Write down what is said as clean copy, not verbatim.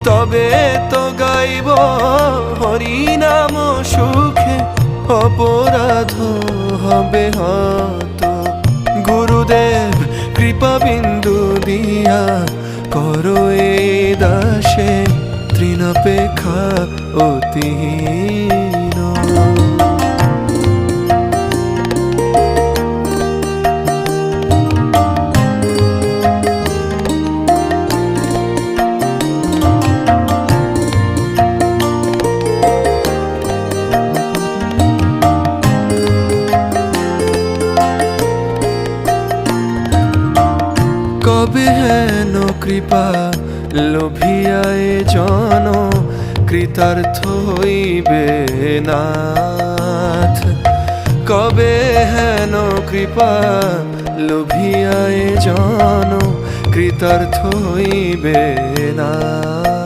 তবে তো গাইব হরিনাম সুখে, অপরাধ হবে হত। গুরুদেব কৃপা বিন্দু দিয়া করো এ দাসে তৃণাপেক্ষা অতিহীন। কবে হেন কৃপা লোভিয়ায় জন কৃতার্থ হইবে নাথ। কবে হেন কৃপা লোভিয়ায় জন কৃতার্থ হইবে নাথ।